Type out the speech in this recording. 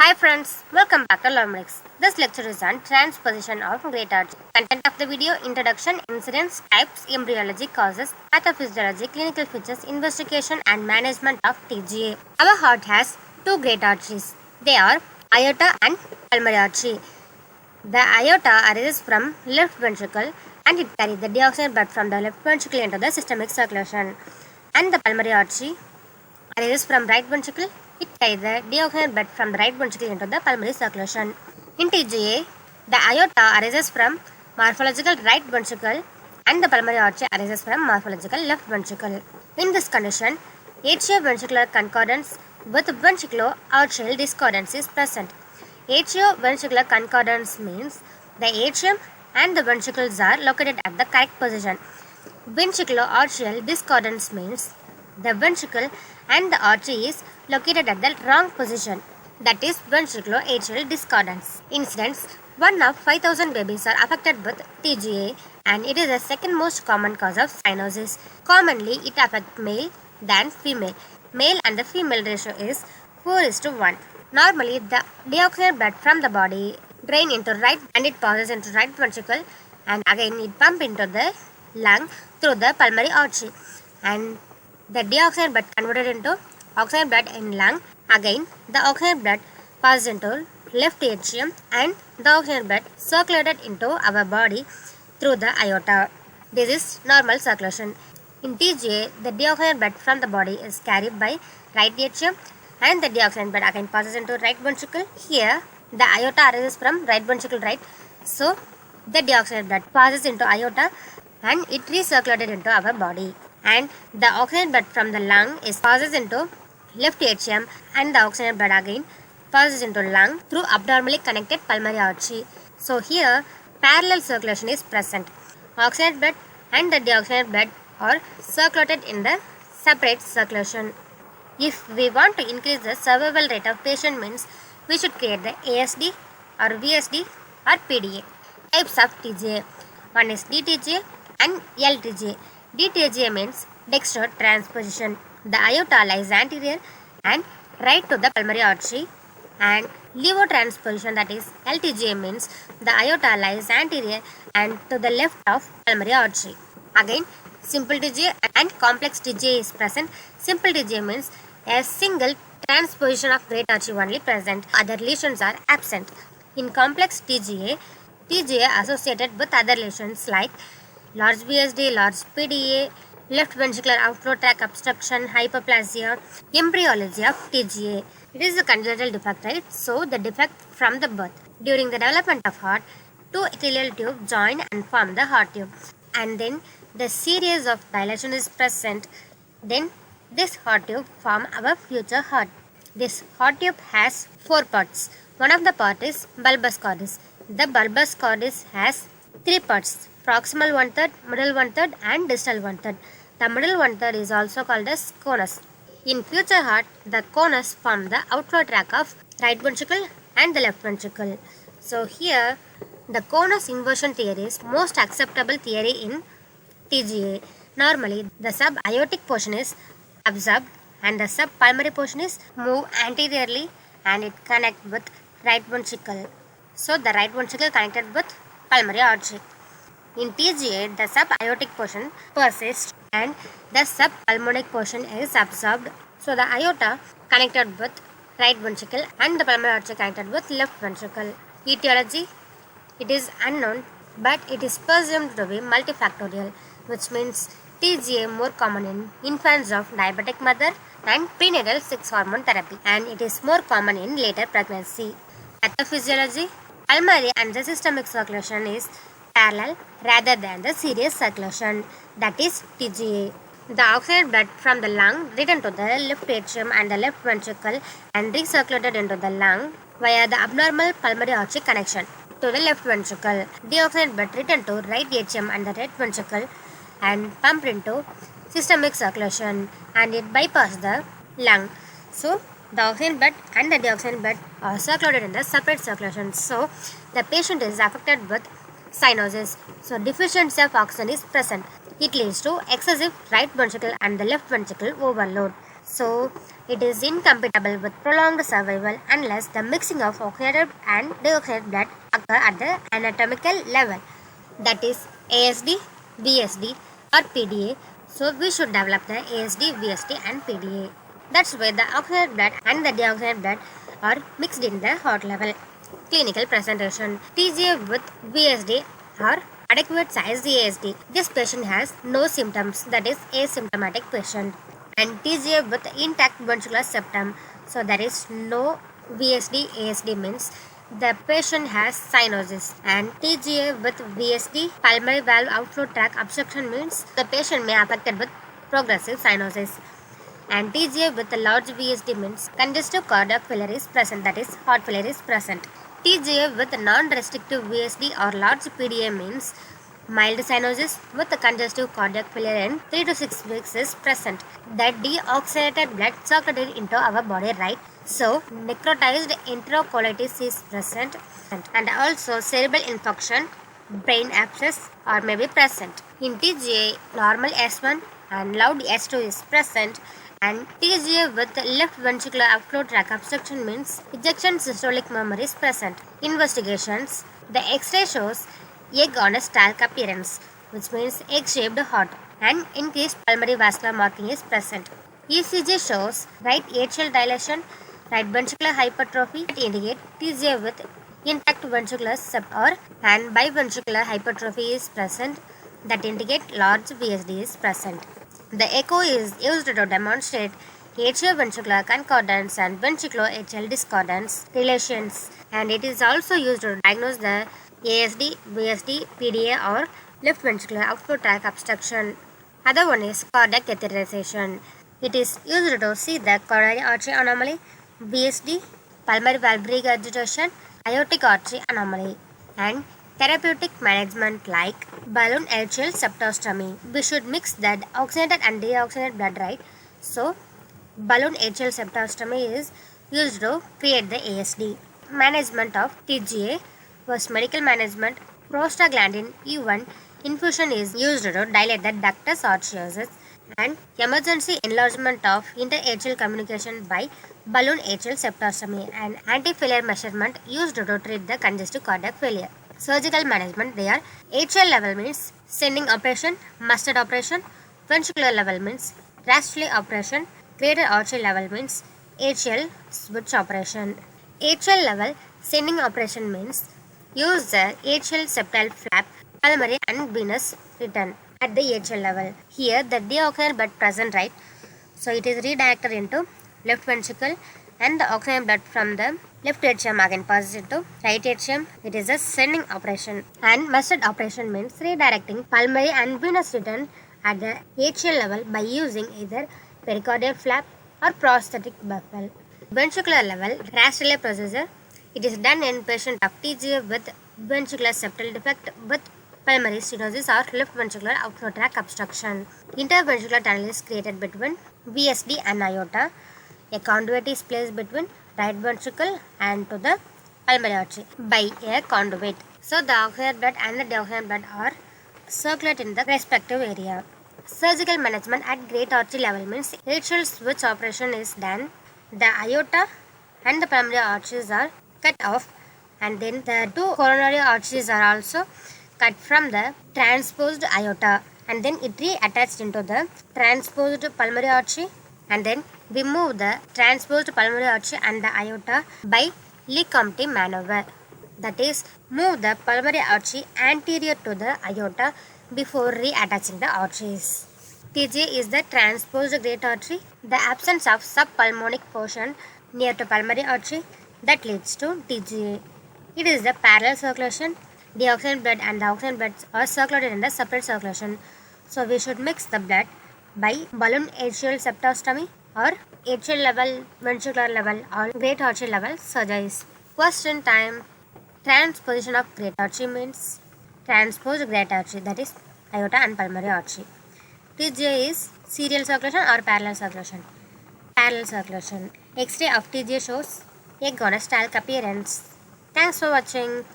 Hi friends, welcome back to Learnmix. This lecture is on transposition of great artery. Content of the video: introduction, incidence, types, embryology, causes, pathophysiology, clinical features, investigation and management of TGA. Our heart has two great arteries. They are aorta and pulmonary artery. The aorta arises from left ventricle and it carries the deoxygenated blood from the left ventricle into the systemic circulation. And the pulmonary artery arises from right ventricle. It carries the deoxygenated blood from the right ventricle into the pulmonary circulation. In TGA, the aorta arises from morphological right ventricle and the pulmonary artery arises from morphological left ventricle. In this condition, atrioventricular concordance with ventriculo-arterial discordance is present. Atrioventricular concordance means the atrium and the ventricles are located at the correct position. Ventriculo-arterial discordance means the ventricle and the artery is located at the wrong position, that is ventriculo-atrial discordance. Incidence: 1 of 5,000 babies are affected with TGA and it is the second most common cause of cyanosis. Commonly, it affects male than female. Male and the female ratio is 4:1. Normally, the deoxygenated blood from the body drain into right and it passes into right ventricle and again it pumps into the lung through the pulmonary artery. And the deoxygenated blood converted into oxygenated blood in lung. Again, the oxygenated blood passes into left atrium and the oxygenated blood circulated into our body through the aorta. This is normal circulation. In TGA, the deoxygenated blood from the body is carried by right atrium and the deoxygenated blood again passes into right ventricle. Here, the aorta arises from right ventricle, right? So, the deoxygenated blood passes into aorta and it recirculated into our body. And the oxygenated blood from the lung passes into left atrium and the oxygenated blood again passes into lung through abnormally connected pulmonary artery. So here parallel circulation is present. Oxygenated blood and the deoxygenated blood are circulated in the separate circulation. If we want to increase the survival rate of patient means we should create the ASD or VSD or PDA. Types of TGA: one is D-TGA and L-TGA. D-TGA means Dextro transposition. The aorta lies anterior and right to the pulmonary artery. And Levo transposition, that is L-TGA, means the aorta lies anterior and to the left of pulmonary artery. Again, simple TGA and complex TGA is present. Simple TGA means a single transposition of great artery only present. Other lesions are absent. In complex TGA, TGA associated with other lesions like large VSD, large PDA, left ventricular outflow tract obstruction, hyperplasia. Embryology of TGA. It is a congenital defect, right? So, the defect from the birth. During the development of heart, two epithelial tubes join and form the heart tube. And then, the series of dilation is present. Then, this heart tube form our future heart. This heart tube has four parts. One of the part is bulbus cordis. The bulbus cordis has three parts: proximal 1/3, middle 1/3 and distal 1/3. The middle 1/3 is also called as conus. In future heart, the conus form the outflow tract of right ventricle and the left ventricle. So here, the conus inversion theory is most acceptable theory in TGA. Normally, the sub-aortic portion is absorbed and the sub-pulmonary portion is moved anteriorly and it connects with right ventricle. So the right ventricle connected with pulmonary artery. In TGA, the sub-aortic portion persists and the sub-pulmonic portion is absorbed. So the aorta connected with right ventricle and the pulmonary artery connected with left ventricle. Etiology: it is unknown but it is presumed to be multifactorial, which means TGA more common in infants of diabetic mother and prenatal sex hormone therapy, and it is more common in later pregnancy. Pathophysiology: pulmonary and the systemic circulation is parallel rather than the series circulation, that is TGA. The oxygenated blood from the lung returned to the left atrium and the left ventricle and recirculated into the lung via the abnormal pulmonary artery connection to the left ventricle. Deoxygenated blood returned to right atrium and the right ventricle and pumped into systemic circulation and it bypassed the lung. So, the oxygenated blood and the deoxygenated blood are circulated in the separate circulation. So, the patient is affected with cyanosis. So, deficiency of oxygen is present. It leads to excessive right ventricle and the left ventricle overload. So it is incompatible with prolonged survival unless the mixing of oxygenated and deoxygenated blood occur at the anatomical level, that is ASD, VSD or PDA. So we should develop the ASD, VSD and PDA. That's where the oxygenated blood and the deoxygenated blood are mixed in the heart level. Clinical presentation: TGA with VSD or adequate size ASD. This patient has no symptoms, that is asymptomatic patient. And TGA with intact ventricular septum, so there is no VSD ASD means the patient has cyanosis. And TGA with VSD pulmonary valve outflow tract obstruction means the patient may affected with progressive cyanosis. And TGA with a large VSD means congestive cardiac failure is present, that is heart failure is present. TGA with non-restrictive VSD or large PDA means mild cyanosis with congestive cardiac failure in 3 to 6 weeks is present. The deoxygenated blood circulated into our body, right? So necrotized enterocolitis is present, and also cerebral infarction, brain abscess or may be present. In TGA, normal S1 and loud S2 is present. And TGA with left ventricular outflow tract obstruction means ejection systolic murmur is present. Investigations: the X-ray shows egg on a stalk appearance, which means egg-shaped heart, and increased pulmonary vascular marking is present. ECG shows right atrial dilation, right ventricular hypertrophy that indicate TGA with intact ventricular septum, and biventricular hypertrophy is present that indicate large VSD is present. The echo is used to demonstrate atrioventricular concordance and ventriculo-atrial discordance relations, and it is also used to diagnose the ASD, VSD, PDA or left ventricular outflow tract obstruction. Other one is cardiac catheterization. It is used to see the coronary artery anomaly, VSD, pulmonary valve regurgitation, aortic artery anomaly, and therapeutic management like balloon atrial septostomy. We should mix that oxygenated and deoxygenated blood, right? So balloon atrial septostomy is used to create the ASD. Management of TGA was medical management. Prostaglandin E1 infusion is used to dilate the ductus arteriosus, and emergency enlargement of interatrial communication by balloon atrial septostomy, and anti-failure measurement used to treat the congestive cardiac failure. Surgical management: they are atrial level means sending operation, mustard operation. Ventricular level means Rastrelli operation. Greater artery level means atrial switch operation. Atrial level sending operation means use the atrial septal flap, pulmonary and venous return at the atrial level. Here the deoxygenated blood present, right? So it is redirected into left ventricle, and the oxygen blood from the left atrium again passes into right atrium. It is a sending operation. And mustard operation means redirecting pulmonary and venous return at the atrial level by using either pericardial flap or prosthetic buffle. Ventricular level Rastrelli procedure. It is done in patient of TGA with ventricular septal defect with pulmonary stenosis or left ventricular outflow tract obstruction. Interventricular tunnel is created between VSD and aorta. A conduit is placed between right ventricle and to the pulmonary artery by a conduit. So the oxygenated blood and the deoxygenated blood are circulate in the respective area. Surgical management at great artery level means atrial switch operation is done. The aorta and the pulmonary arteries are cut off, and then the two coronary arteries are also cut from the transposed aorta, and then it reattached into the transposed pulmonary artery, and then we move the transposed pulmonary artery and the aorta by Lecomte maneuver. That is, move the pulmonary artery anterior to the aorta before reattaching the arteries. TGA is the transposed great artery, the absence of subpulmonic portion near to pulmonary artery that leads to TGA. It is the parallel circulation. Deoxygenated blood and the oxygen blood are circulated in the separate circulation. So we should mix the blood by balloon atrial septostomy or atrial level, ventricular level or great artery level surgeries. Question time. Transposition of great artery means transposed great artery, that is aorta and pulmonary artery. TGA is serial circulation or parallel circulation. Parallel circulation. X-ray of TGA shows egg on a stalk appearance. Thanks for watching.